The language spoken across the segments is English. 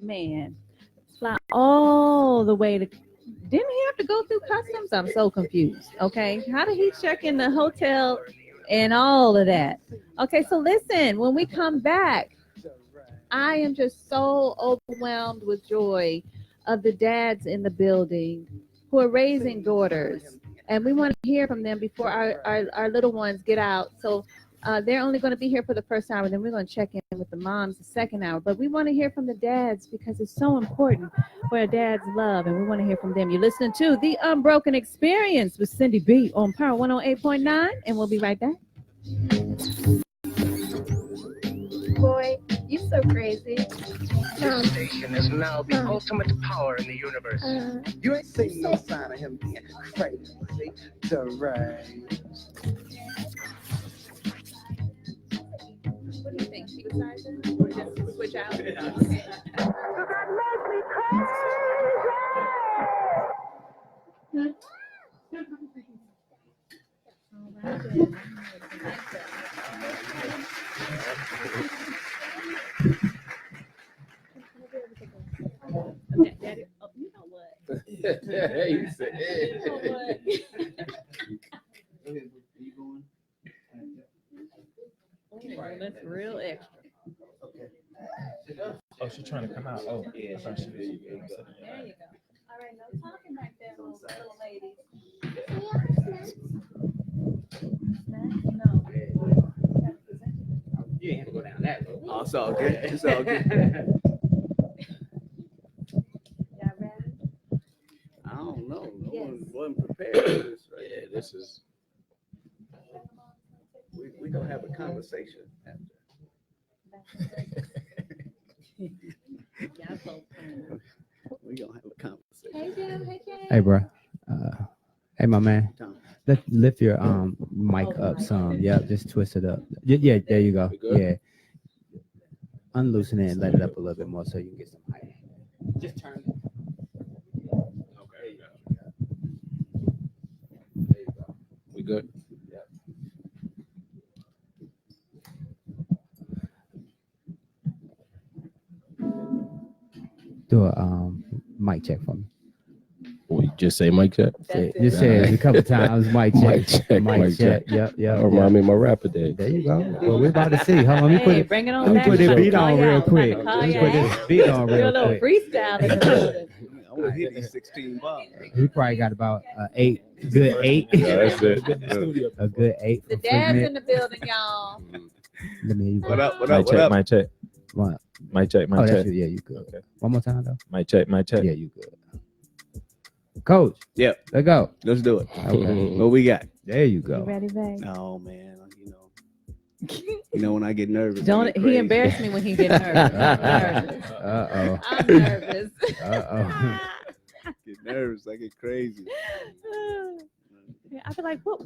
man fly all the way to. Didn't he have to go through customs? I'm so confused. Okay, how did he check in the hotel and all of that? Okay, so listen, when we come back, I am just so overwhelmed with joy of the dads in the building who are raising daughters. And we want to hear from them before our little ones get out. So they're only going to be here for the first hour. Then we're going to check in with the moms the second hour. But we want to hear from the dads because it's so important for a dad's love. And we want to hear from them. You're listening to The Unbroken Experience with Syndy B on Power 108.9. And we'll be right back. Boy, you so crazy. This station is now the ultimate power in the universe. You ain't seen no sign of him being crazy. Deranged. What do you think? Supersizing or just switch out? Okay, Daddy. Oh, you know what? Yeah, you said. You know what? Oh, that's real extra. Oh, she's trying to come out. Oh, yeah. I thought she was. There you go. All right, no talking right there, little lady. No. You ain't have to go down that road. Oh, it's all good. It's all good. Y'all ready? I don't know. No Yes. one wasn't prepared for this. Right? Yeah, this is. We gonna have a conversation after. Y'all so funny. We gonna have a conversation. Hey, Jim. Hey, Jay. Hey, bro. Hey, my man. Tom. Lift your mic up some. Yeah, just twist it up. Yeah, there you go. We good? Yeah. Unloosen it and let it up a little bit more so you can get some height. Just turn it. Okay. There you go. We good? Do a mic check for me. We just say mic check. Just say it a couple times. Mic check. Mic check. Yep. Remind me of my rapper days. There you go. Well, we're about to see. Hold on, Hey, bring it on let me back. put this beat Call on you real out. quick. About to call Let me you put out. this beat on Do a real little quick. freestyle in the building. I want to hit these 16 bucks. He probably got about good eight. Yeah, that's it. A good eight. The for dad's Freaknik. in the building, y'all. Let me hear you. What up? What Mic up? What check. up? Mic check. What? Mic check. Oh, Mic that's check. you. Yeah, you good. Okay. One more time though. Mic check. Mic check. Yeah, you good. Coach. Yep. Let's go. Let's do it. Okay. What we got? There you You go. ready, babe? Oh man, you know when I get nervous. I Don't get he crazy. embarrassed me when he gets nervous? I'm nervous. Uh I'm nervous. oh. Get nervous. I get crazy. I feel like, why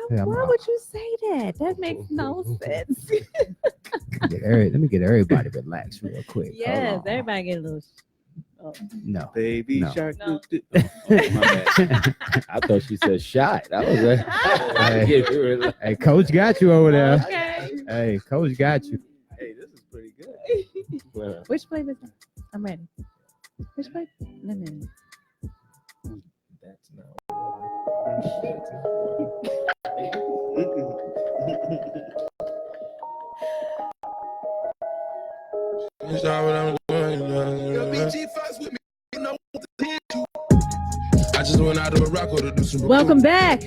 Yeah, I'm out. would you say that? That makes no sense. Let me get everybody relaxed real quick. Hold Yes, on. everybody get a little. Oh. No. Baby No. shark. No. Oh, my bad. I thought she said shot. That was it. Hey. Hey, Coach got you over there. Okay. Hey, Coach got you. Hey, this is pretty good. Which flavor is that? I'm ready. Which flavor? Lemon. That's not. That's not what I'm doing. I just went out to Morocco to do some. Welcome back.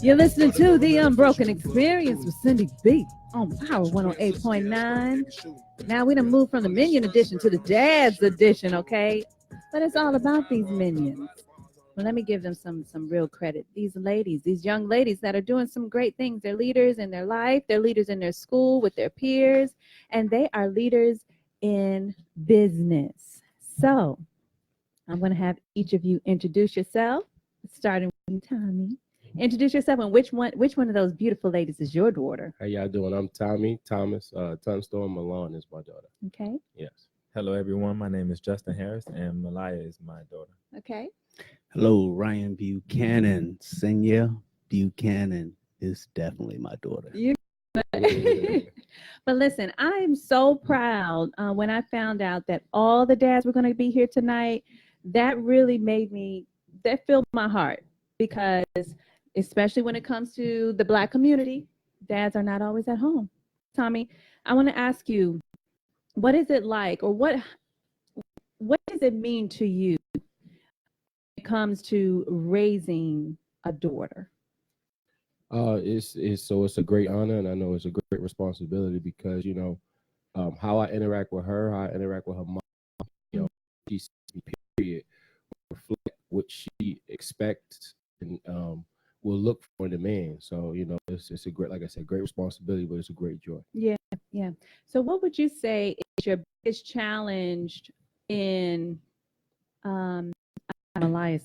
You're listening to The Unbroken Experience with Syndy B on Power 108.9. Now we done moved from the Minion edition to the Dad's edition, okay? But it's all about these minions. Well, let me give them some real credit. These ladies, these young ladies that are doing some great things. They're leaders in their life. They're leaders in their school with their peers. And they are leaders in business. So I'm going to have each of you introduce yourself, starting with you, Tommy. Introduce yourself and which one of those beautiful ladies is your daughter? How y'all doing? I'm Tommy Thomas. Tonstorm Milan is my daughter. Okay. Yes. Hello, everyone. My name is Justin Harris, and Maliah is my daughter. Okay. Hello, Ryan Buchanan. Synia Buchanan is definitely my daughter. You But listen, I'm so proud when I found out that all the dads were going to be here tonight. That really that filled my heart because, especially when it comes to the Black community, dads are not always at home. Tommy, I want to ask you, what is it like, or what does it mean to you when it comes to raising a daughter? It's a great honor, and I know it's a great responsibility because how I interact with her, how I interact with her mom, she sees me, period, reflect what she expects and will look for in a man. So it's a great, like I said, great responsibility, but it's a great joy. Yeah. So what would you say is your biggest challenge in Maliah?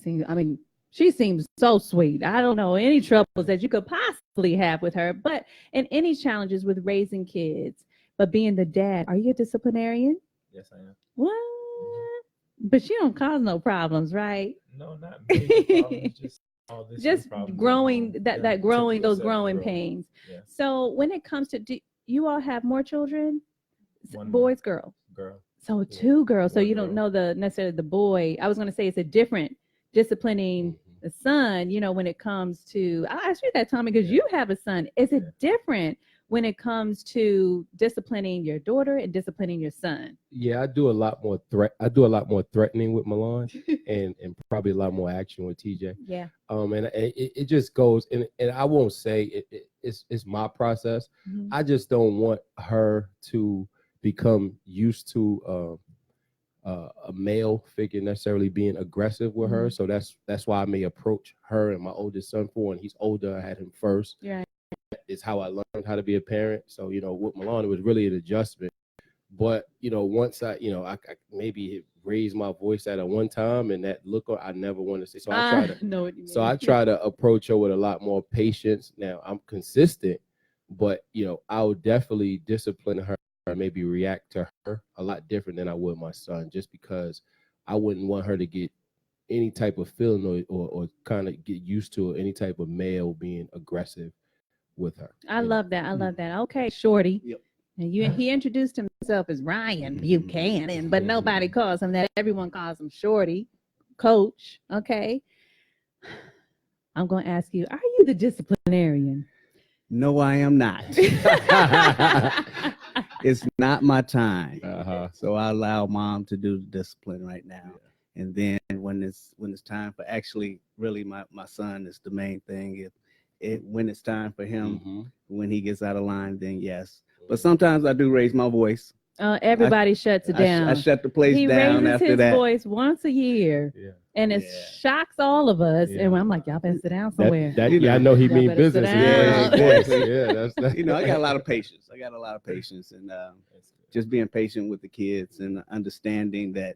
She seems so sweet. I don't know any troubles that you could possibly have with her, but in any challenges with raising kids, but being the dad, are you a disciplinarian? Yes, I am. What? But she don't cause no problems, right? No, not major problems. Just growing those growing pains. Yeah. So when it comes to, do you all have more children? One Boys, girls? girl. So two girls. So One you don't girl. know necessarily the boy. I was going to say it's a different disciplining the son, when it comes to, I'll ask you that, Tommy, because you have a son. Is it different when it comes to disciplining your daughter and disciplining your son? Yeah, I do a lot more threatening with Milan and probably a lot more action with TJ. Yeah. And it just goes, and I won't say it's my process. Mhm. I just don't want her to become used to a male figure necessarily being aggressive with her. So that's why I may approach her and my oldest son and he's older. I had him first. Yeah. Is how I learned how to be a parent. So with Milan, it was really an adjustment. But once I maybe raised my voice at her one time, and that look I never want to say. So I try to know what you mean. So I try to approach her with a lot more patience. Now I'm consistent, but I'll definitely discipline her or maybe react to her a lot different than I would my son, just because I wouldn't want her to get any type of feeling or kind of get used to any type of male being aggressive with her. I love that. Okay, Shorty. Yep. And he introduced himself as Ryan Buchanan, but nobody calls him that. Everyone calls him Shorty, Coach. Okay. I'm going to ask you, are you the disciplinarian? No, I am not. It's not my time. So I allow mom to do the discipline right now. Yeah. And then when it's time for really my son is the main thing. When it's time for him, when he gets out of line, then yes. But sometimes I do raise my voice. Everybody shuts it down. I shut the place down after that. He raises his voice once a year, and it shocks all of us. And I'm like, y'all better sit down somewhere. I know he means business. That's I got a lot of patience. And just being patient with the kids and understanding that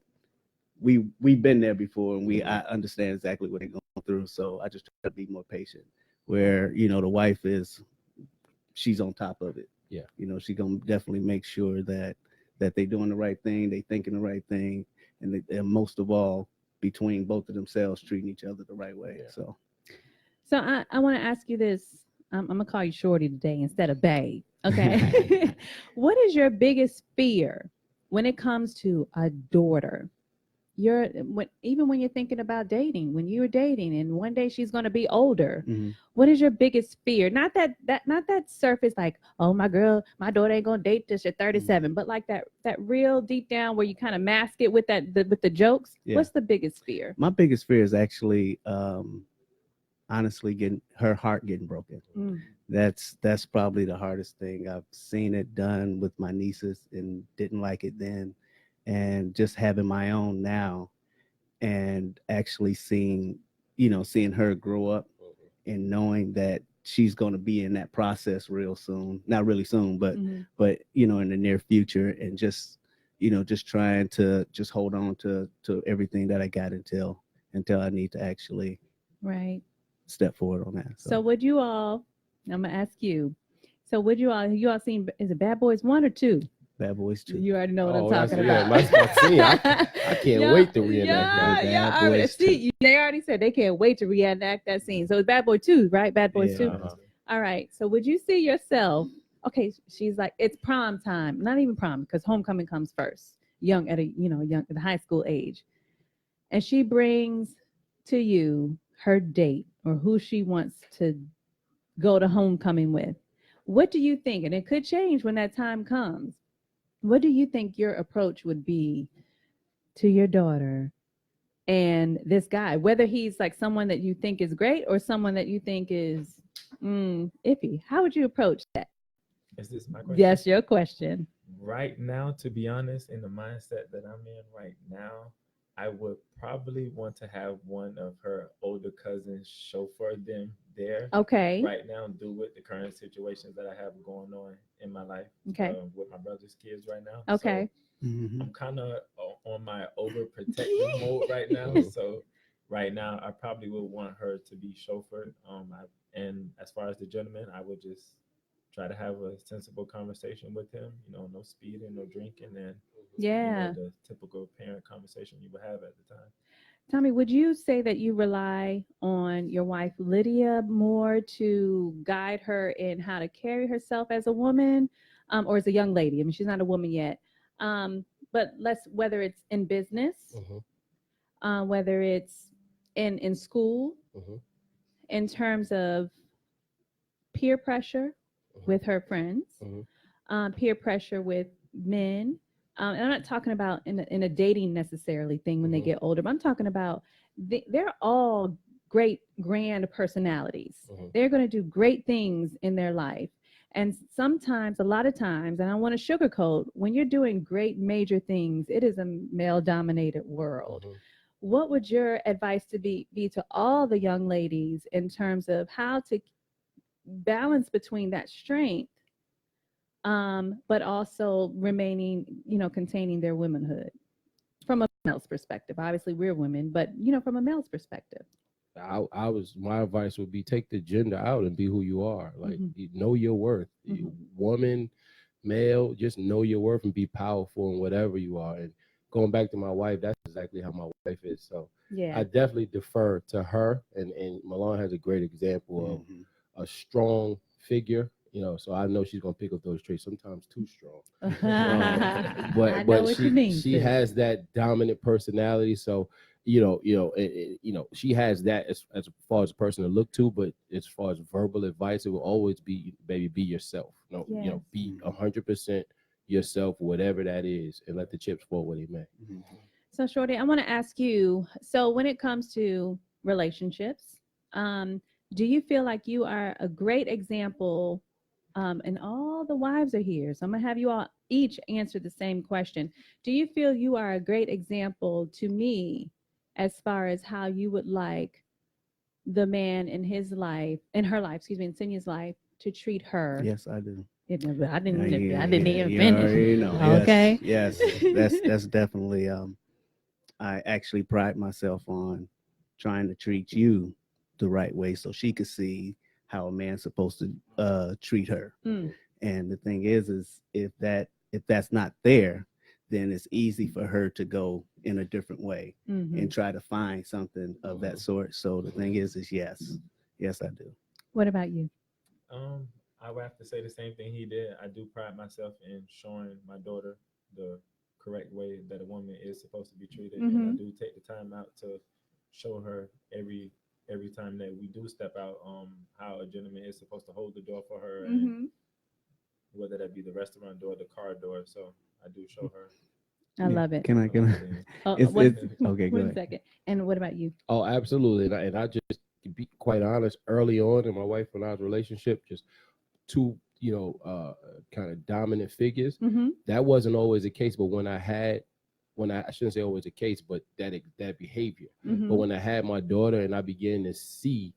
we've been there before, and I understand exactly what they're going through. So I just try to be more patient. Where the wife she's on top of it. Yeah. She's gonna definitely make sure that they're doing the right thing, they thinking the right thing, and most of all, between both of themselves, treating each other the right way. Yeah. So I want to ask you this. I'm gonna call you Shorty today instead of Babe. Okay. What is your biggest fear when it comes to a daughter? Even when you're thinking about dating, when you're dating and one day she's going to be older, what is your biggest fear? Not that surface, like, oh, my daughter ain't going to date till she's 37, but like that real deep down where you kind of mask it with the jokes. Yeah. What's the biggest fear? My biggest fear is actually, honestly, getting her heart getting broken. That's probably the hardest thing. I've seen it done with my nieces and didn't like it then. And just having my own now and actually seeing her grow up and knowing that she's going to be in that process real soon, not really soon, but in the near future, and just trying to just hold on to everything that I got until I need to actually step forward on that. So would you all, I'm going to ask you, so would you all seen, is it Bad Boys 1 or 2? Bad Boys 2. You already know what I'm talking about. I can't wait to reenact that. They already said they can't wait to reenact that scene. So it's Bad Boy 2, right? Bad Boys 2. All right. So would you see yourself Okay, she's like, it's prom time. Not even prom, because homecoming comes first. Young at the high school age. And she brings to you her date or who she wants to go to homecoming with. What do you think? And it could change when that time comes. What do you think your approach would be to your daughter and this guy, whether he's like someone that you think is great or someone that you think is iffy? How would you approach that? Is this my question? Yes, your question. Right now, to be honest, in the mindset that I'm in right now, I would probably want to have one of her older cousins chauffeur them there Okay. right now, due with the current situations that I have going on in my life Okay. with my brother's kids right now. Okay. So I'm kind of on my overprotective mode right now. So right now, I probably would want her to be chauffeured. And as far as the gentleman, I would just try to have a sensible conversation with him. No speeding, no drinking, and Yeah. the typical parent conversation you would have at the time. Tommy, would you say that you rely on your wife Lydia more to guide her in how to carry herself as a woman, or as a young lady? I mean, she's not a woman yet, but whether it's in business, whether it's in school, in terms of peer pressure with her friends, peer pressure with men. And I'm not talking about in a dating necessarily thing when they get older, but I'm talking about they're all great, grand personalities. They're going to do great things in their life. And sometimes, a lot of times, and I want to sugarcoat, when you're doing great major things, it is a male-dominated world. What would your advice be to all the young ladies in terms of how to balance between that strength, but also remaining, containing their womanhood from a male's perspective? Obviously, we're women, but from a male's perspective. My advice would be take the gender out and be who you are. Like, you know your worth. You, woman, male, just know your worth and be powerful in whatever you are. And going back to my wife, that's exactly how my wife is. So Yeah, I definitely defer to her. And Milan has a great example of a strong figure. So I know she's gonna pick up those traits. Sometimes too strong. I know But what you mean. she has that dominant personality. So she has that as far as a person to look to. But as far as verbal advice, it will always be, baby, be yourself. Yes. Be 100% yourself, whatever that is, and let the chips fall where they may. So, Shorty, I want to ask you. So, when it comes to relationships, do you feel like you are a great example? And all the wives are here, so I'm gonna have you all each answer the same question. Do you feel you are a great example to me as far as how you would like the man in her life, in Synia's life, to treat her? Yes, I do. I didn't Yeah, even you finish. already know. Okay. Yes, that's definitely. I actually pride myself on trying to treat you the right way, so she could see how a man's supposed to treat her. And the thing is if that's not there, then it's easy for her to go in a different way and try to find something of that sort. So the thing is yes, I do. What about you? I would have to say the same thing he did. I do pride myself in showing my daughter the correct way that a woman is supposed to be treated, and I do take the time out to show her every time that we do step out, how a gentleman is supposed to hold the door for her, and whether that be the restaurant door, the car door. So I do show her. I love it. Can I? Okay, go One ahead. second. And what about you? Oh, absolutely. And I just, to be quite honest, early on in my wife and I's relationship, just two, kind of dominant figures. That wasn't always the case, but I shouldn't say always the case, but that behavior. But when I had my daughter and I began to see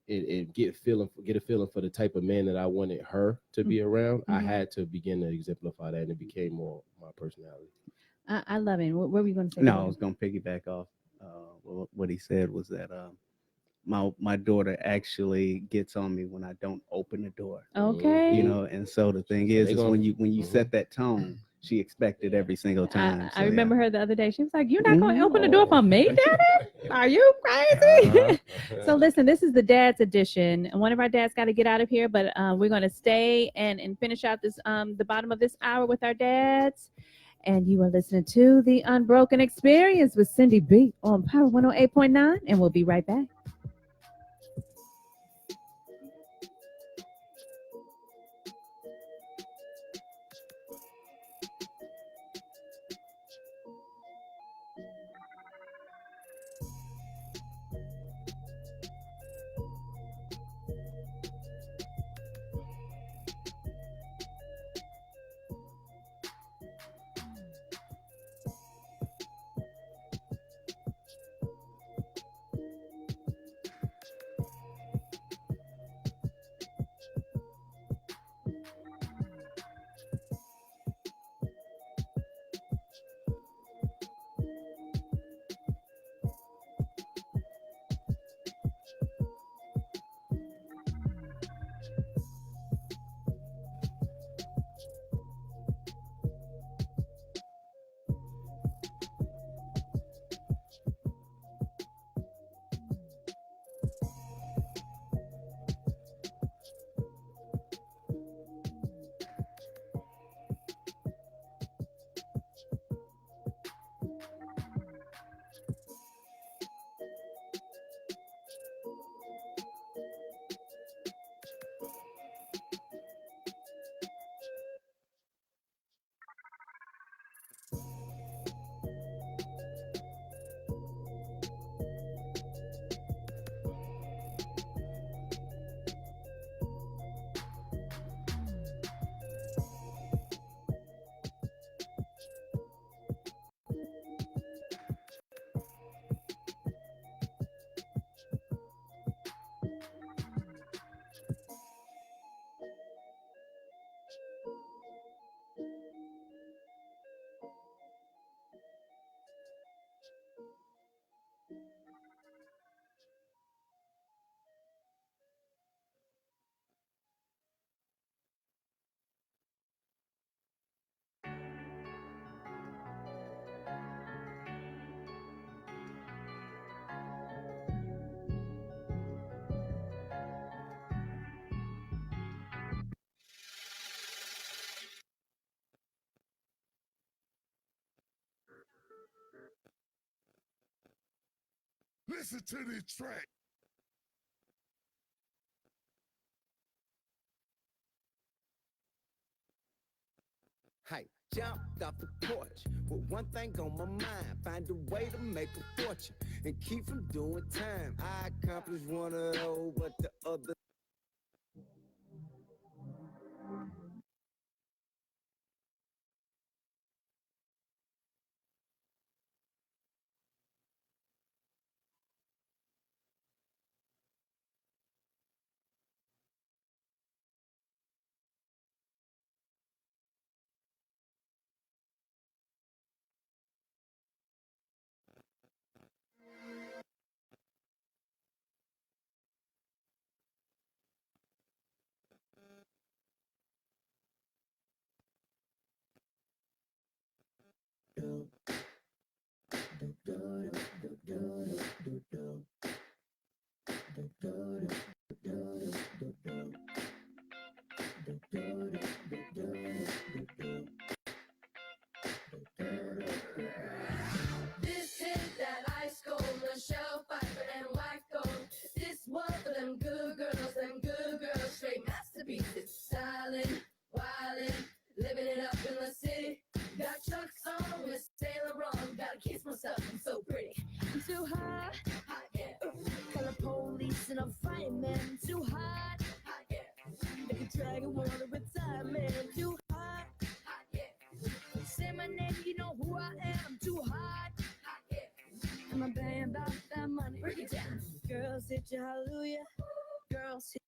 and get a feeling for the type of man that I wanted her to be around, I had to begin to exemplify that, and it became more my personality. I love it. What were you going to say? No, I was going to piggyback off what he said was that my daughter actually gets on me when I don't open the door. Okay. And so the thing is when you set that tone, she expected every single time. I remember her the other day. She was like, "You're not going to open the door for me, Daddy? Are you crazy?" So listen, this is the dad's edition. And one of our dads got to get out of here, but we're going to stay and finish out this the bottom of this hour with our dads. And you are listening to the Unbroken Experience with Syndy B on Power 108.9, and we'll be right back. Listen to this track. Hey, jumped off the porch with one thing on my mind. Find a way to make a fortune and keep from doing time. I accomplished one of those, what the other. This hit that ice cold, Michelle Pfeiffer and white gold. This one for them good girls, straight masterpieces. Styling, wildin', living it up in the city. Got Chucks on with Saint Laurent, gotta kiss myself, I'm so pretty. I'm too hot, hot yeah. Call the police and I'm fighting man. I'm too hot, hot yeah. Make a dragon wanna retire man. I'm too hot, hot yeah. Say my name, you know who I am. I'm too hot, hot yeah. I'm a band about that money. Break it down. Girls hit you hallelujah. Girls hit.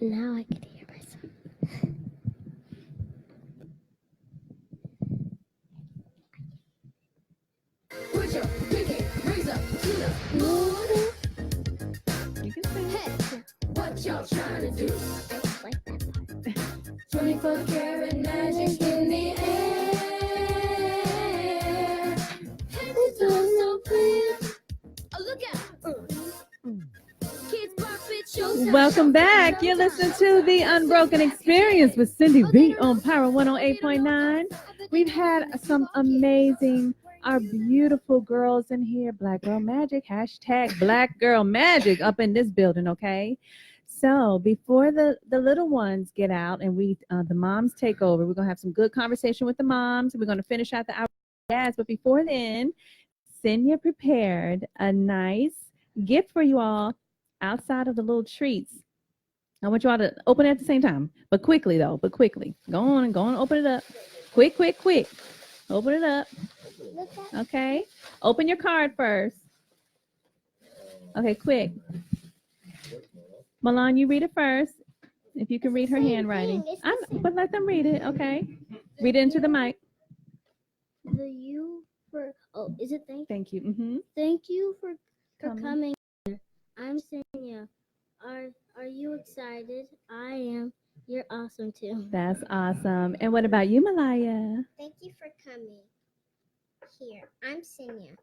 Now I can hear myself. You can sing. Hey, what y'all trying to do? Like that. 24 karat magic in the air. And the door's so clear. Oh, look out. Kids Bar Fit Showtime. Welcome back. You're listening to the Unbroken Experience with Syndy B on Power 108.9. We've had some amazing, our beautiful girls in here. Black Girl Magic, hashtag Black Girl Magic up in this building, okay? So before the little ones get out and we the moms take over, we're going to have some good conversation with the moms. We're going to finish out the hour. Yes, but before then, Synia prepared a nice gift for you all outside of the little treats. I want you all to open it at the same time, but quickly though, Go on, open it up. Quick. Open it up. Okay. Open your card first. Okay, quick. Milan, you read it first. If you can read her handwriting. But let them read it, okay? Read it into the mic. The you for is it Thank you. Mm-hmm. Thank you for coming. I'm Synia. Are you excited? I am. You're awesome too. That's awesome. And what about you, Maliah? Thank you for coming here. I'm Synia.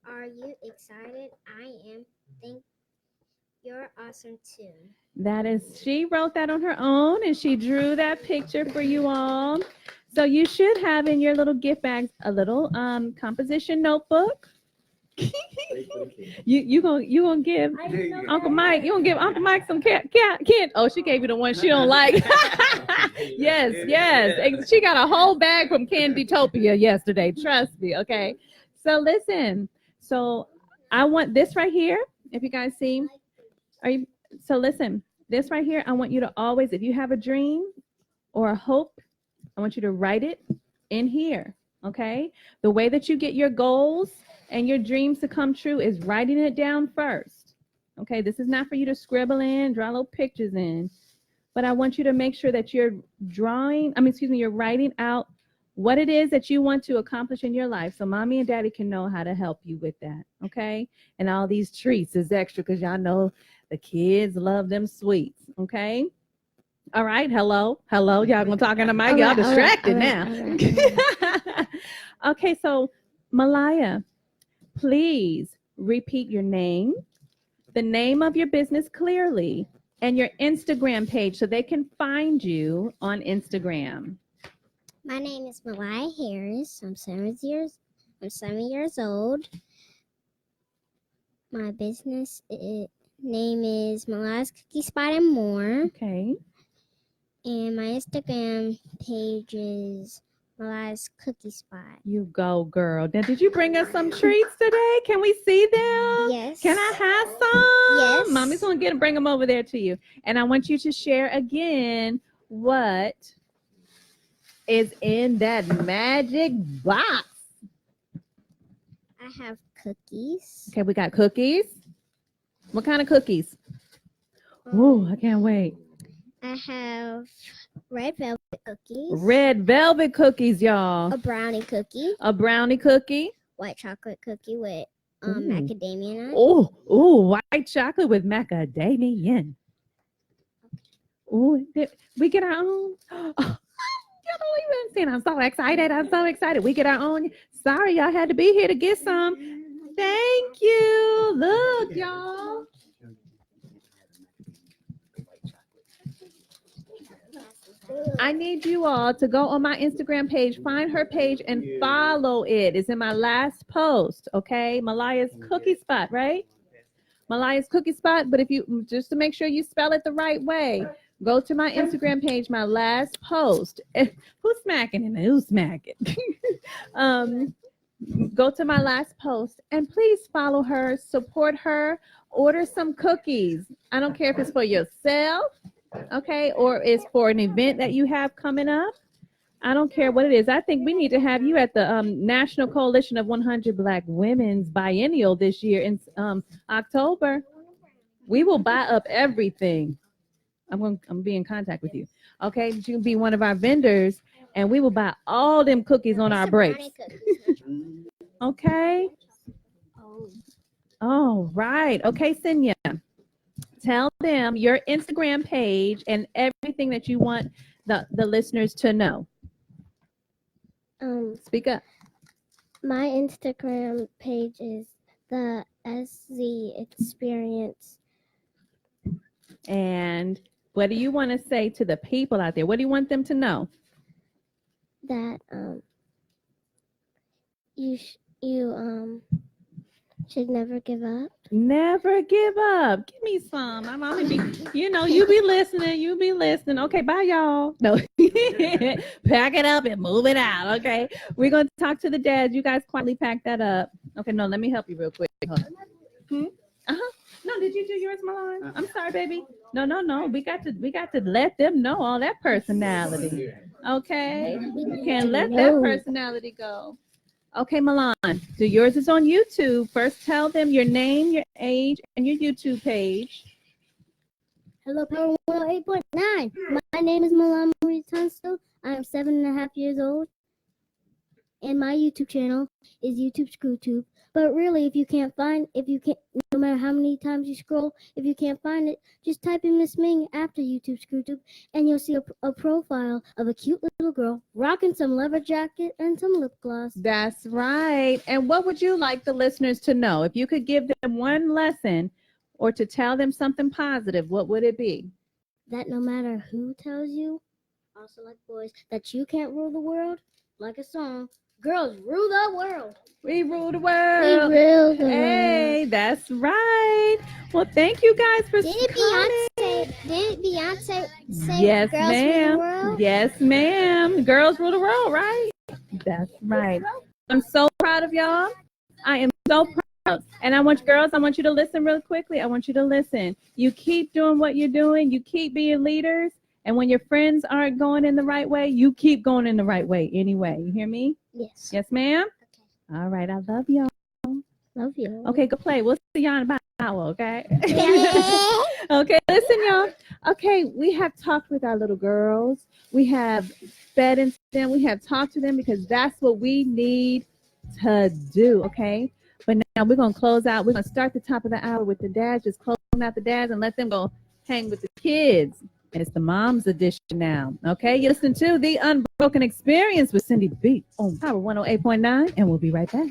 Are you excited? I am. You're awesome too. That is, she wrote that on her own and she drew that picture for you all. So you should have in your little gift bags a little composition notebook. you gonna give Uncle Mike, you gonna give Uncle Mike some kid. Oh, she gave you the one she don't like. yes. She got a whole bag from Candytopia yesterday. Trust me. Okay. So listen. So I want this right here. If you guys see, so listen, this right here, I want you to always, if you have a dream or a hope, I want you to write it in here. Okay. The way that you get your goals and your dreams to come true is writing it down first. Okay, this is not for you to scribble in, draw little pictures in, but I want you to make sure that you're you're writing out what it is that you want to accomplish in your life so mommy and daddy can know how to help you with that, okay? And all these treats is extra because y'all know the kids love them sweets, okay? All right, hello. Y'all gonna talk in the mic? Y'all distracted now. Okay, so Maliah, please repeat your name, the name of your business clearly, and your Instagram page so they can find you on Instagram. My name is Maliah Harris. I'm 7 years old. My business name is Malah's Cookie Spot and More. Okay. And my Instagram page is Malah's Cookie Spot. You go, girl. Now, did you bring us some treats today? Can we see them? Yes. Can I have some? Yes. Mommy's going to bring them over there to you. And I want you to share again what is in that magic box. I have cookies. Okay, we got cookies. What kind of cookies? Ooh, I can't wait. I have red velvet cookies. Red velvet cookies, y'all. A brownie cookie. A brownie cookie. White chocolate cookie with Ooh. macadamia nut. Oh, white chocolate with macadamia. Oh, we get our own. Oh, you don't even understand. I'm so excited. We get our own. Sorry, y'all had to be here to get some. Thank you. Look, y'all. I need you all to go on my Instagram page, find her page, and follow it. It's in my last post, okay? Maliah's Cookie Spot, right? Maliah's Cookie Spot, but if you, just to make sure you spell it the right way, go to my Instagram page, my last post. Who's smacking in there? Who's smacking? Go to my last post, and please follow her, support her, order some cookies. I don't care if it's for yourself, okay, or it's for an event that you have coming up. I don't care what it is. I think we need to have you at the National Coalition of 100 Black Women's Biennial this year in October. We will buy up everything. I'm be in contact with you. Okay, you can be one of our vendors, and we will buy all them cookies on our breaks. Okay. All right. Okay, Synia. Tell them your Instagram page and everything that you want the listeners to know. Speak up. My Instagram page is the SZ Experience. And what do you want to say to the people out there? What do you want them to know? That you should never give up. Never give up. Give me some. I'm gonna be, you be listening. You be listening. Okay, bye, y'all. No, pack it up and move it out. Okay, we're gonna talk to the dads. You guys quietly pack that up. Okay, no, let me help you real quick. Hold on. No, did you do yours, Milan? I'm sorry, baby. No. We got to let them know all that personality. Okay, you can't let that personality go. Okay, Milan. So yours is on YouTube. First, tell them your name, your age, and your YouTube page. Hello, Power 108.9. My name is Milan Marie Tunstall. I am 7.5 years old. And my YouTube channel is YouTube ScrewTube. But really, no matter how many times you scroll, if you can't find it, just type in Miss Ming after YouTube ScrewTube, and you'll see a profile of a cute little girl rocking some leather jacket and some lip gloss. That's right. And what would you like the listeners to know? If you could give them one lesson or to tell them something positive, what would it be? That no matter who tells you, also like boys, that you can't rule the world, like a song, girls rule the world. We rule the world. Hey, that's right. Well, thank you guys for coming. Didn't Beyonce say Yes, girls ma'am. rule the world? Yes, ma'am. Girls rule the world, right? That's right. I'm so proud of y'all. I am so proud. And I want you to listen really quickly. I want you to listen. You keep doing what you're doing. You keep being leaders. And when your friends aren't going in the right way, you keep going in the right way anyway. You hear me? Yes. Yes, ma'am? Okay. All right. I love y'all. Love you. Okay, go play. We'll see y'all in about an hour, okay? Okay, listen, y'all. Okay, we have talked with our little girls. We have fed into them. We have talked to them because that's what we need to do, okay? But now we're going to close out. We're going to start the top of the hour with the dads, just closing out the dads and let them go hang with the kids. And it's the mom's edition now, okay? You listen to The Unbroken Experience with Syndy B on Power 108.9, and we'll be right back.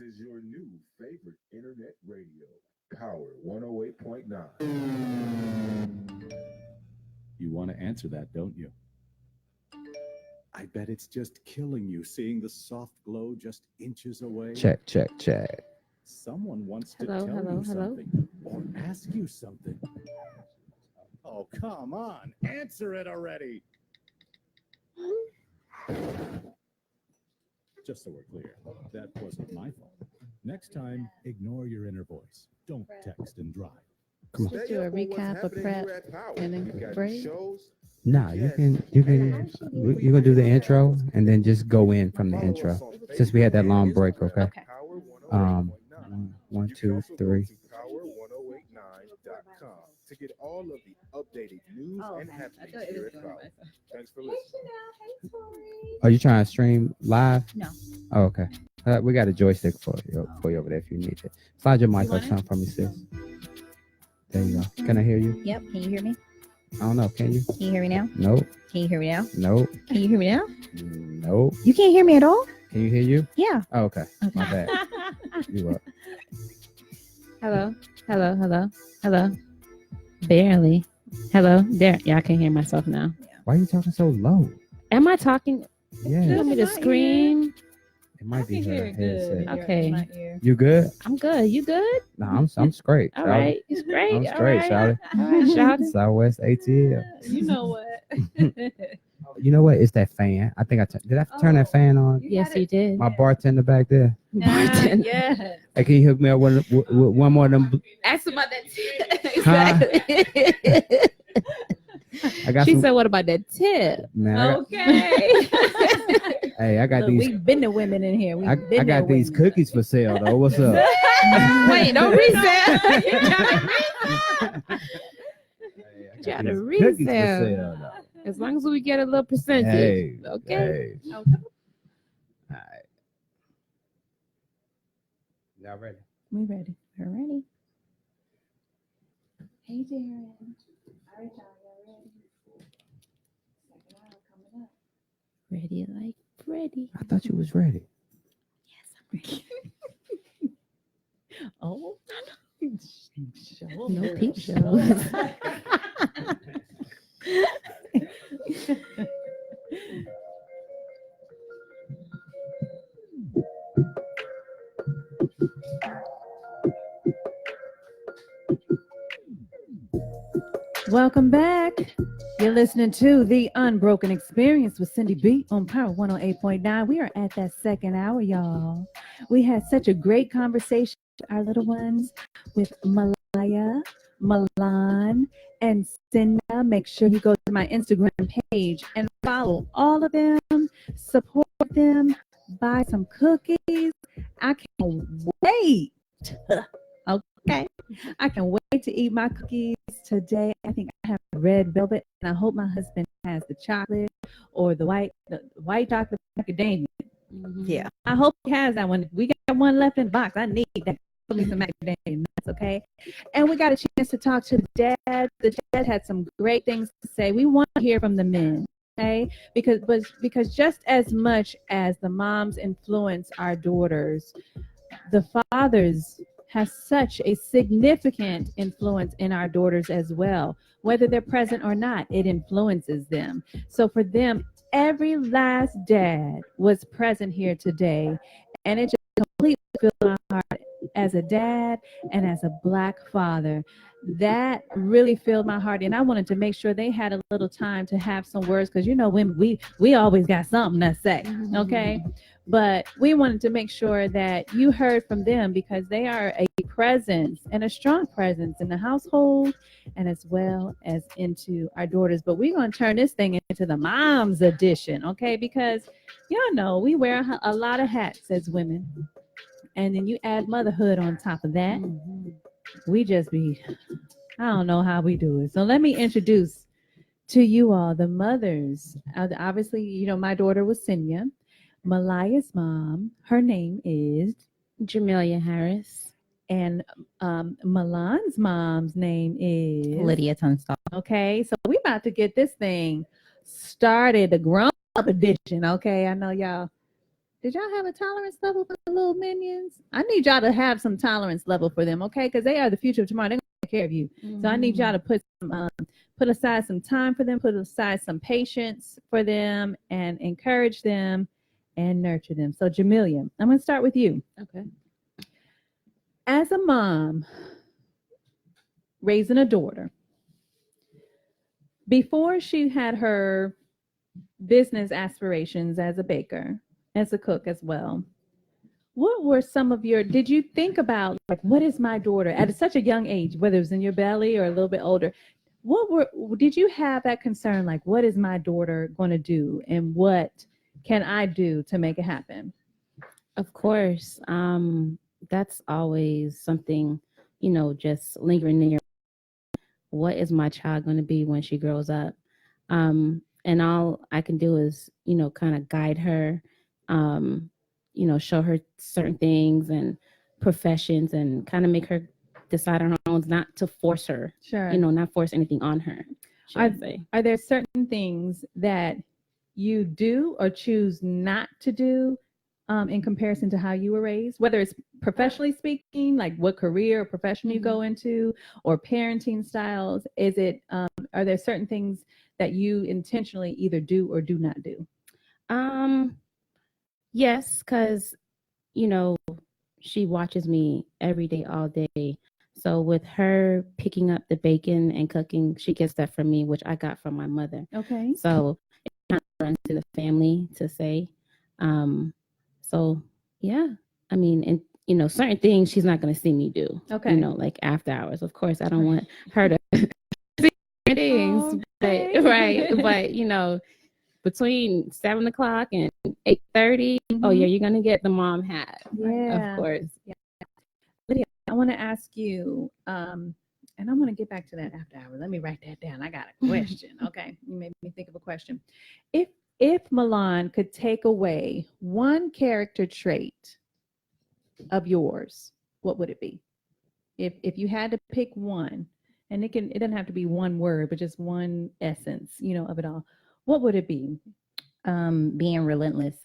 is your new favorite internet radio, Power 108.9. You want to answer that, don't you? I bet it's just killing you seeing the soft glow just inches away. Check. Someone wants to Hello, tell hello, you hello. something or ask you something. Oh, come on. Answer it already. Just so we're clear, that wasn't my fault. Next time, ignore your inner voice. Don't text and drive. Come on. Just do a recap of prep and then break. Nah, you're gonna do the intro and then just go in from the intro since we had that long break. Okay. Okay. 1, 2, 3. Power1089.com to get all of the updated news and happenings here at Power. Thanks for listening. Are you trying to stream live? No. Oh, okay. We got a joystick for you over there if you need it. Slide your mic You up want it? some for me, sis. There you go. Can I hear you? Yep. Can you hear me? I don't know. Can you? Can you hear me now? Nope. Can you hear me now? Nope. Can you hear me now? Nope. You can't hear me at all? Can you hear you? Yeah. Oh, okay. My bad. You up? Hello. Barely. Hello. There. Yeah, I can hear myself now. Why are you talking so low? Am I talking? Yeah. You want me to scream? It might be her headset. Okay. You good? I'm good. You good? Nah, I'm straight. All shawty. right. It's great. I'm All straight, right. shawty. All right, shawty. Southwest ATL. You know what? You know what? It's that fan. I think did I turn that fan on? Yes, you did. My bartender back there. Bartender. Yeah. Hey, can you hook me up with one more of them? Ask about that tip. Huh? Exactly. I got She some, said, "What about that tip?" man, I got- Okay. hey, I got Look, these. we've been the women in here. I got these cookies for sale though. What's up? Wait, don't resell. You Got gotta these cookies for resell. sale, though. As long as we get a little percentage. Hey, Okay. hey. All right. Y'all ready? We ready. We're ready. Hey, Darren. All right, y'all. Y'all ready? Second hour coming up. Ready like Freddy. I thought you was ready. Yes, I'm ready. Oh, no peep shows. Welcome back. You're listening to The Unbroken Experience with Syndy B on Power 108.9. We are at that second hour, y'all. We had such a great conversation, our little ones, with Maliah, Milan, and Synia. Make sure you go to my Instagram page and follow all of them, support them, buy some cookies. I can't wait. Okay. I can wait to eat my cookies today. I think I have red velvet, and I hope my husband has the chocolate or the white chocolate macadamia. Yeah, I hope he has that one. We got one left in the box. I need that. Put me some macadamia nuts, okay? And we got a chance to talk to the dad. The dad had some great things to say. We want to hear from the men, okay? Because just as much as the moms influence our daughters, the fathers has such a significant influence in our daughters as well. Whether they're present or not, it influences them. So for them, every last dad was present here today, and it just completely filled my heart as a dad and as a Black father. That really filled my heart, and I wanted to make sure they had a little time to have some words, because you know, when we always got something to say, okay? But we wanted to make sure that you heard from them, because they are a presence and a strong presence in the household and as well as into our daughters. But we're going to turn this thing into the mom's edition, okay? Because y'all know we wear a lot of hats as women, and then you add motherhood on top of that. We just I don't know how we do it. So let me introduce to you all the mothers. Obviously, you know, my daughter was Synia. Maliah's mom, her name is Jamelia Harris. And Milan's mom's name is Lydia Tunstall. Okay, so we about to get this thing started, the grown-up edition. Okay, I know y'all Did y'all have a tolerance level for the little minions? I need y'all to have some tolerance level for them, okay? Because they are the future of tomorrow. They're gonna take care of you. So I need y'all to put aside some time for them, put aside some patience for them, and encourage them and nurture them. So Jamelia, I'm gonna start with you. Okay. As a mom raising a daughter, before she had her business aspirations as a baker, as a cook as well, what were some of your, did you think about, like, what is my daughter at such a young age, whether it was in your belly or a little bit older, did you have that concern, like, what is my daughter going to do and what can I do to make it happen? Of course. That's always something, just lingering in your, what is my child going to be when she grows up? And all I can do is, kind of guide her, show her certain things and professions and kind of make her decide on her own, not to force her, Sure. Not force anything on her. Are there certain things that you do or choose not to do in comparison to how you were raised, whether it's professionally speaking, like what career or profession you go into, or parenting styles? Is it, are there certain things that you intentionally either do or do not do? Yes, because, she watches me every day, all day. So with her picking up the bacon and cooking, she gets that from me, which I got from my mother. Okay. So it kind of runs to the family to say. So yeah, I mean, and certain things she's not going to see me do. Okay. Like after hours. Of course, I don't want her to see things, Okay. but right. But between 7 o'clock and 8:30, oh yeah, you're gonna get the mom hat. Yeah, of course. Yeah. Lydia, I want to ask you, and I'm going to get back to that after hours. Let me write that down. I got a question. Okay, you made me think of a question. If Milan could take away one character trait of yours, what would it be? If you had to pick one, and it doesn't have to be one word, but just one essence, of it all, what would it be? Being relentless.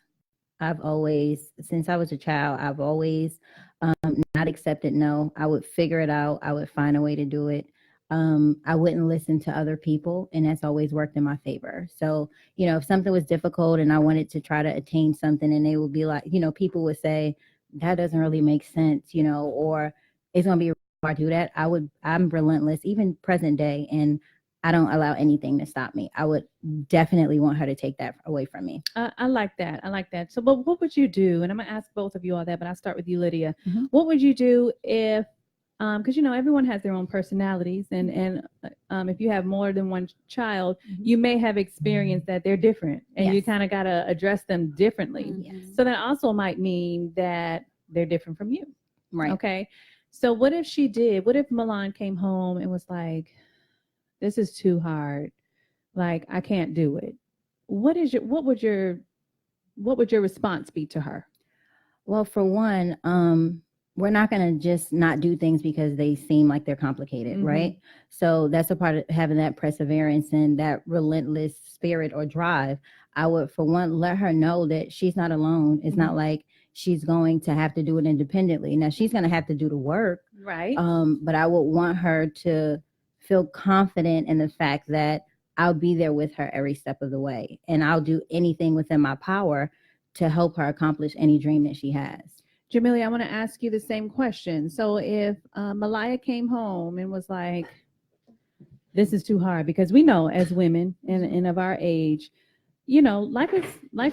I've always, since I was a child, I've always not accepted no. I would figure it out. I would find a way to do it. I wouldn't listen to other people, and that's always worked in my favor. So, if something was difficult and I wanted to try to attain something, and they would be like, people would say, that doesn't really make sense, or it's going to be hard to do that. I'm relentless, even present day, and I don't allow anything to stop me. I would definitely want her to take that away from me. I like that. I like that. So, but what would you do? And I'm going to ask both of you all that, but I'll start with you, Lydia. Mm-hmm. What would you do if, because, everyone has their own personalities. And if you have more than one child, you may have experienced that they're different. And you kind of got to address them differently. Yes. So that also might mean that they're different from you. Right. Okay. So what if Milan came home and was like, this is too hard. Like, I can't do it. What would your response be to her? Well, for one, we're not going to just not do things because they seem like they're complicated, mm-hmm. right? So that's a part of having that perseverance and that relentless spirit or drive. I would, for one, let her know that she's not alone. It's mm-hmm. not like she's going to have to do it independently. Now, she's going to have to do the work. Right. But I would want her to feel confident in the fact that I'll be there with her every step of the way, and I'll do anything within my power to help her accomplish any dream that she has. Jamelia, I want to ask you the same question. So if Maliah came home and was like, this is too hard, because we know as women and of our age, life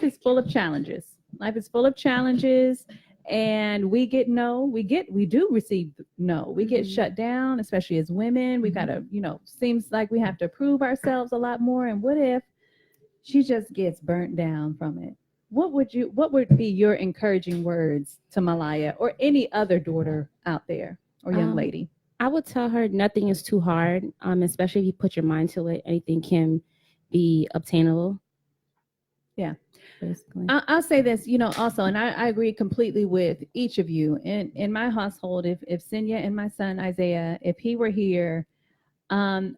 is full of challenges. Life is full of challenges. And we get no, we do receive no. We get shut down, especially as women. We gotta, seems like we have to prove ourselves a lot more. And what if she just gets burnt down from it? What would be your encouraging words to Maliah or any other daughter out there or young lady? I would tell her nothing is too hard, especially if you put your mind to it. Anything can be obtainable. Yeah. Basically. I'll say this, also, and I agree completely with each of you. In my household, if Synia and my son Isaiah, if he were here, I'm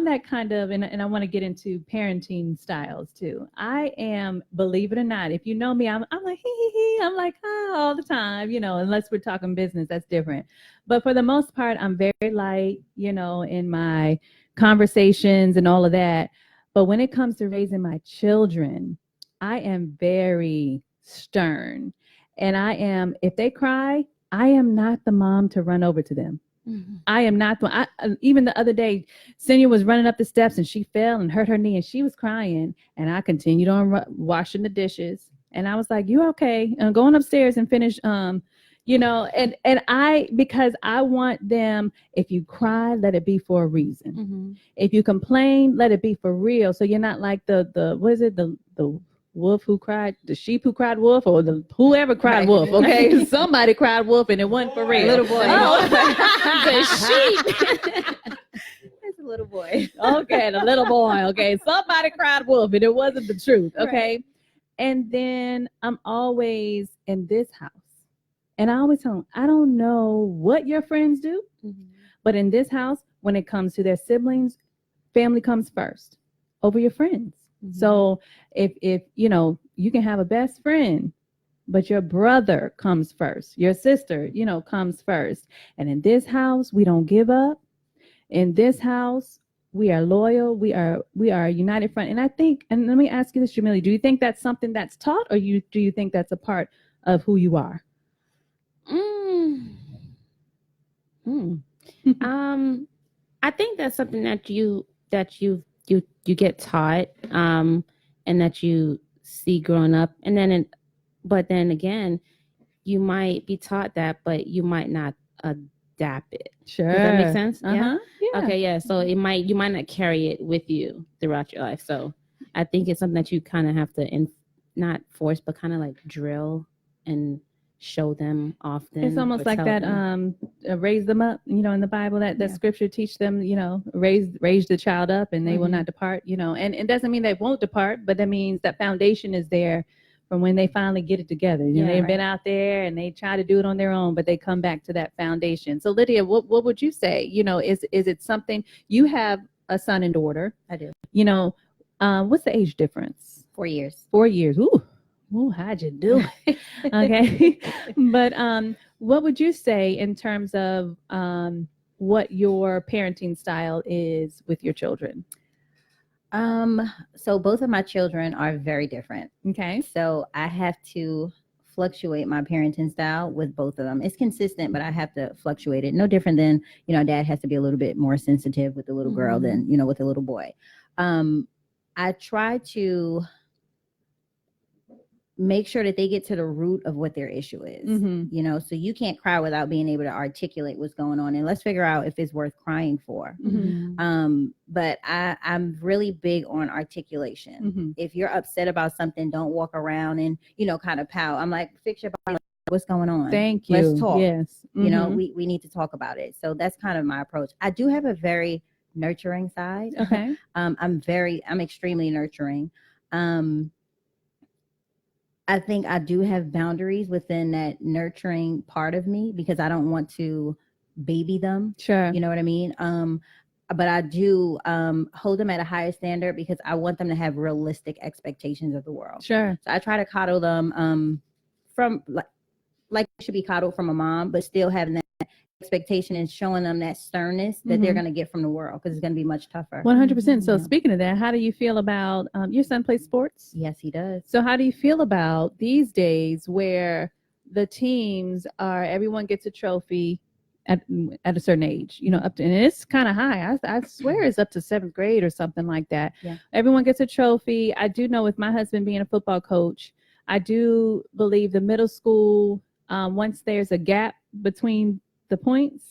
that kind of, and I want to get into parenting styles too. I am, believe it or not, if you know me, I'm like hee. I'm like all the time, unless we're talking business, that's different. But for the most part, I'm very light, in my conversations and all of that. But when it comes to raising my children, I am very stern, and if they cry, I am not the mom to run over to them. Mm-hmm. I am not the even the other day, Synia was running up the steps and she fell and hurt her knee and she was crying, and I continued on washing the dishes, and I was like, "You okay?" And going upstairs and finish, and I, because I want them, if you cry, let it be for a reason. Mm-hmm. If you complain, let it be for real. So you're not like the what is it, the wolf who cried, the sheep who cried wolf, or the whoever cried wolf. Okay, somebody cried wolf and it wasn't for real. Little boy. Oh, the sheep. It's a little boy. Okay, the little boy. Okay, somebody cried wolf and it wasn't the truth. Okay, right. And then I'm always in this house, and I always tell them, I don't know what your friends do, mm-hmm. but in this house, when it comes to their siblings, family comes first over your friends. Mm-hmm. So if you can have a best friend, but your brother comes first, your sister, comes first. And in this house, we don't give up. In this house, we are loyal. We are a united front. And I think, and let me ask you this, Jamila, do you think that's something that's taught, or do you think that's a part of who you are? I think that's something that you get taught, and that you see growing up, and then but then again, you might be taught that, but you might not adapt it. Sure. Does that make sense? Uh-huh. Yeah. Okay. Yeah. So you might not carry it with you throughout your life. So I think it's something that you kind of have to not force, but kind of like drill and show them often. It's almost like that raise them up, in the Bible, that scripture, teach them, raise the child up and they will not depart, and it doesn't mean they won't depart, but that means that foundation is there from when they finally get it together. They've been out there and they try to do it on their own, but they come back to that foundation. So Lydia, what would you say? Is it something, you have a son and daughter? I do. What's the age difference? 4 years. 4 years. Ooh, how'd you do it? Okay. But what would you say in terms of what your parenting style is with your children? So both of my children are very different. Okay. So I have to fluctuate my parenting style with both of them. It's consistent, but I have to fluctuate it. No different than, dad has to be a little bit more sensitive with the little girl than, with the little boy. I try to make sure that they get to the root of what their issue is, so you can't cry without being able to articulate what's going on, and let's figure out if it's worth crying for. But I'm really big on articulation. If you're upset about something, don't walk around and, kind of pout. I'm like, fix your body. What's going on? Thank you. Let's talk. Yes. We need to talk about it. So that's kind of my approach. I do have a very nurturing side. Okay. I'm extremely nurturing. I think I do have boundaries within that nurturing part of me because I don't want to baby them. Sure. You know what I mean? But I do hold them at a higher standard because I want them to have realistic expectations of the world. Sure. So I try to coddle them from like should be coddled from a mom, but still having that expectation and showing them that sternness that they're going to get from the world, because it's going to be much tougher. 100%. So speaking of that, how do you feel about your son plays sports? Yes, he does. So how do you feel about these days where the teams are, everyone gets a trophy at a certain age, up to, and it's kind of high. I swear it's up to 7th grade or something like that. Yeah. Everyone gets a trophy. I do know, with my husband being a football coach, I do believe the middle school, once there's a gap between the points,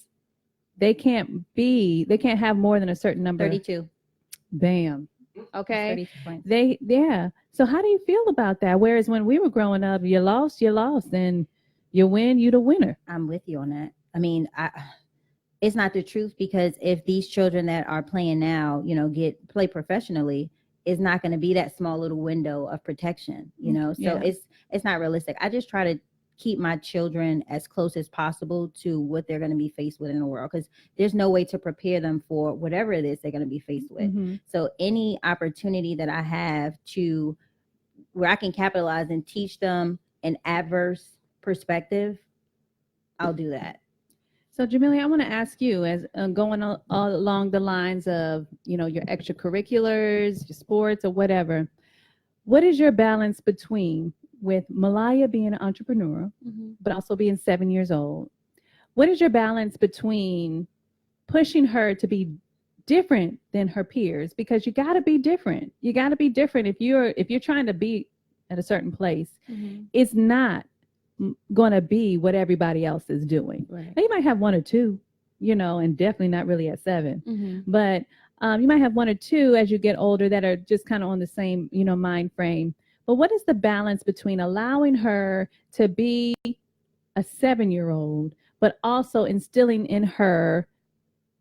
they can't have more than a certain number. 32. Bam. Okay. 32 points. So how do you feel about that? Whereas when we were growing up, you lost, and you win, you the winner. I'm with you on that. I mean, it's not the truth, because if these children that are playing now, play professionally, it's not going to be that small little window of protection, So it's not realistic. I just try to keep my children as close as possible to what they're going to be faced with in the world, because there's no way to prepare them for whatever it is they're going to be faced with. So any opportunity that I have to where I can capitalize and teach them an adverse perspective, I'll do that. So, Jamila, I want to ask you, as going all along the lines of, your extracurriculars, your sports, or whatever, what is your balance between with Maliah being an entrepreneur, but also being 7 years old? What is your balance between pushing her to be different than her peers? Because you got to be different. You got to be different if you're trying to be at a certain place. It's not going to be what everybody else is doing. Right. Now, you might have one or two, and definitely not really at 7. But you might have one or two as you get older that are just kind of on the same, mind frame. But what is the balance between allowing her to be a 7-year-old, but also instilling in her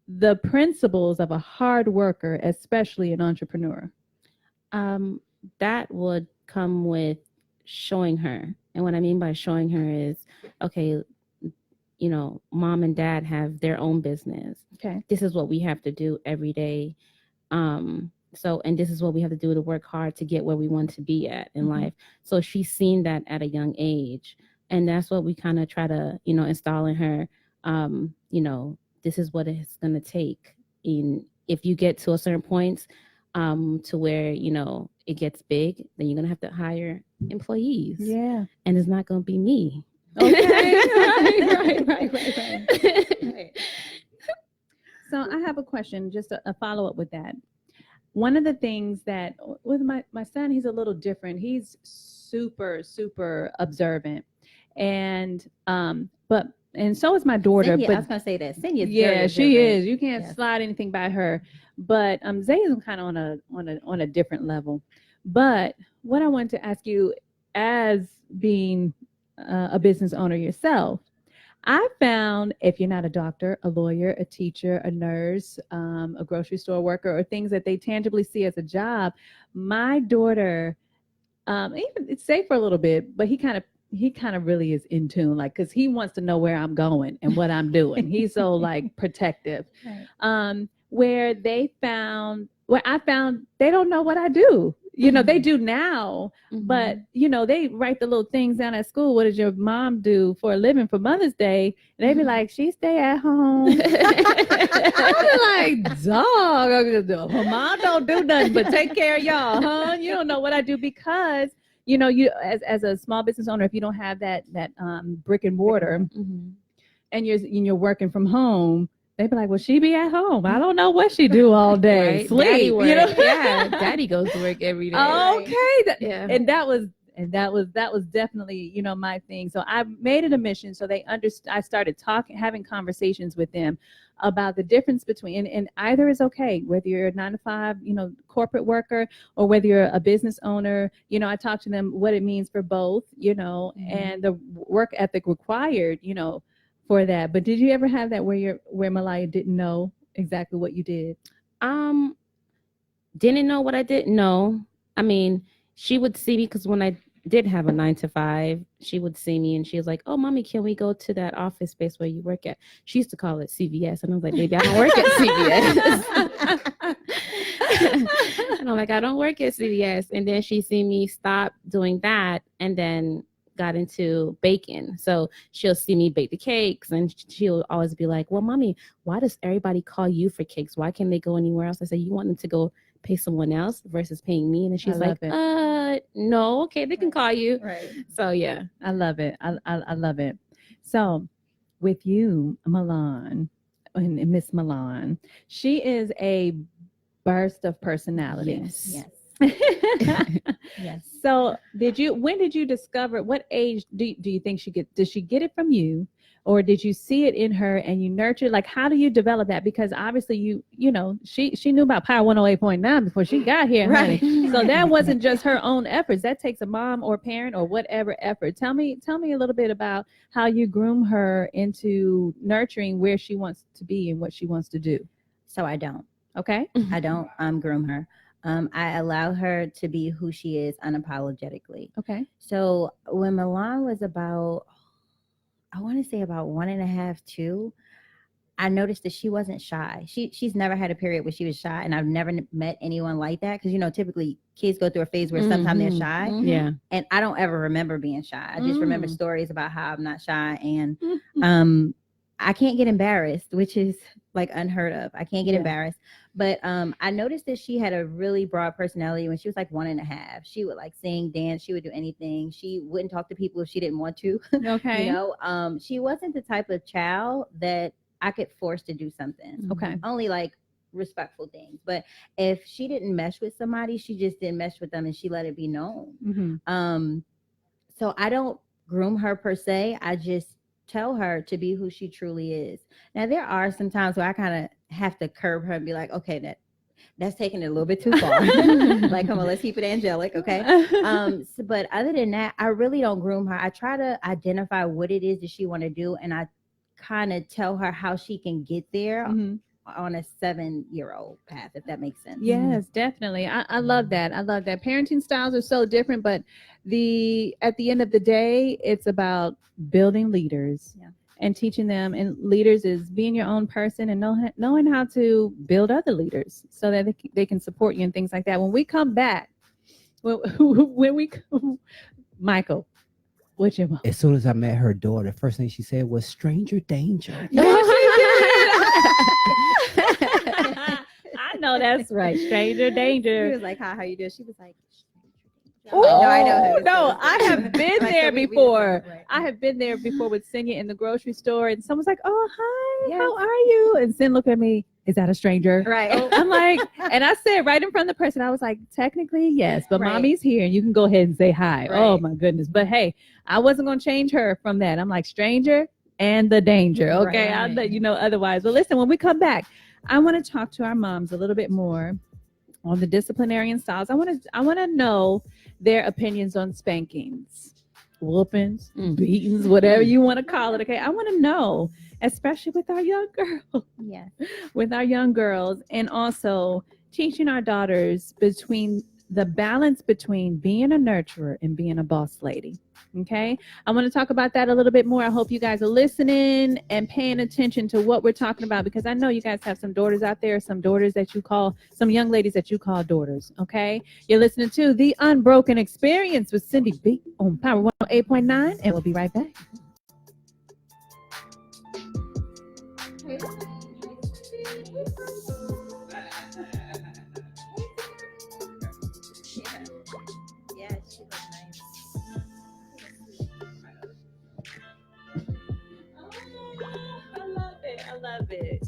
the principles of a hard worker, especially an entrepreneur? That would come with showing her. And what I mean by showing her is, okay, mom and dad have their own business. Okay. This is what we have to do every day. And this is what we have to do to work hard to get where we want to be at in life. So she's seen that at a young age. And that's what we kind of try to, install in her. This is what it's going to take. If you get to a certain point to where, it gets big, then you're going to have to hire employees. Yeah. And it's not going to be me. Okay. Right. So I have a question, just a follow-up with that. One of the things that with my son, he's a little different. He's super, super observant. And so is my daughter. Synia, but I was gonna say that. Synia is yeah, very she observant. is. You can't slide anything by her. But Zay is kind of on a different level. But what I wanted to ask you, as being a business owner yourself, I found, if you're not a doctor, a lawyer, a teacher, a nurse, a grocery store worker, or things that they tangibly see as a job, my daughter, even it's safe for a little bit, but he kind of really is in tune, like, because he wants to know where I'm going and what I'm doing. He's so like protective. Right. Where I found they don't know what I do. They do now, but they write the little things down at school. What does your mom do for a living for Mother's Day? And they be like, she stay at home. I'm like, dog, her mom don't do nothing but take care of y'all, huh? You don't know what I do, because you as a small business owner, if you don't have that brick and mortar, and you're working from home, they be like, well, she be at home. I don't know what she do all day. Right? Sleep. Daddy work. Yeah, daddy goes to work every day. Okay. Yeah. And that was definitely, my thing. So I made it a mission. So I started having conversations with them about the difference between, and either is okay, whether you're a 9-to-5, corporate worker, or whether you're a business owner. I talk to them what it means for both, and the work ethic required, for that. But did you ever have that where Maliah didn't know exactly what you did? Didn't know what I didn't know. I mean, she would see me, because when I did have a 9-to-5, she would see me and she was like, oh, mommy, can we go to that office space where you work at? She used to call it CVS. And I was like, baby, I don't work at CVS. And I'm like, I don't work at CVS. And then she see me stop doing that and then got into baking. So she'll see me bake the cakes, and she'll always be like, well, mommy, why does everybody call you for cakes? Why can't they go anywhere else? I said, you want them to go pay someone else versus paying me? And then she's like, no, okay, they can call you. Right. So yeah, I love it. I love it. So with you, Milan, and Miss Milan, she is a burst of personality. Yes. Yes. So when did you discover, what age do you think did she get it from you, or did you see it in her and you nurtured? Like, how do you develop that? Because obviously she knew about Power 108.9 before she got here, honey. Right. So that wasn't just her own efforts. That takes a mom or parent or whatever effort. Tell me a little bit about how you groom her into nurturing where she wants to be and what she wants to do. So I don't. Okay. I don't groom her. I allow her to be who she is unapologetically. Okay. So when Milan was about, I want to say about 1.5, 2, I noticed that she wasn't shy. She's never had a period where she was shy, and I've never met anyone like that. Because typically kids go through a phase where sometimes they're shy. Yeah. And I don't ever remember being shy. I just remember stories about how I'm not shy, and I can't get embarrassed, which is like unheard of. I can't get embarrassed. But I noticed that she had a really broad personality. When she was like 1.5, she would like sing, dance. She would do anything. She wouldn't talk to people if she didn't want to. Okay. She wasn't the type of child that I could force to do something. Okay. Only like respectful things. But if she didn't mesh with somebody, she just didn't mesh with them, and she let it be known. So I don't groom her per se. I just tell her to be who she truly is. Now there are some times where I kind of have to curb her and be like, okay, that's taking it a little bit too far. Like, come on, let's keep it angelic, okay? But other than that, I really don't groom her. I try to identify what it is that she want to do, and I kind of tell her how she can get there on a 7-year-old path, if that makes sense. Yes, definitely. I love that. I love that. Parenting styles are so different, but at the end of the day, it's about building leaders and teaching them. And leaders is being your own person and knowing how to build other leaders so that they can support you and things like that. When we come back, Michael, what you want? As soon as I met her daughter, the first thing she said was stranger danger. I know that's right. Stranger danger. He was like, how you doing? She was like, Oh, no, I know. No, I have been Like, there so we before. right. I have been there before with Synia in the grocery store, and someone's like, "Oh, hi, how are you?" And Sin looked at me. Is that a stranger? Right. I'm like, and I said right in front of the person, I was like, technically yes, but mommy's here, and you can go ahead and say hi. Right. Oh my goodness! But hey, I wasn't gonna change her from that. I'm like, stranger and the danger. Okay, Right. I'll let you know otherwise. But listen, when we come back, I want to talk to our moms a little bit more on the disciplinarian styles. I want to know their opinions on spankings, whoopings, beatings, whatever you want to call it. Okay, I want to know, especially with our young girls. Yeah. With our young girls, and also teaching our daughters between the balance between being a nurturer and being a boss lady. Okay, I want to talk about that a little bit more. I hope you guys are listening and paying attention to what we're talking about, because I know you guys have some daughters out there, some daughters that you call, some young ladies that you call daughters. Okay, you're listening to The Unbroken Experience with Syndy B on Power 108.9, and we'll be right back. Yeah, she looks nice. I love it.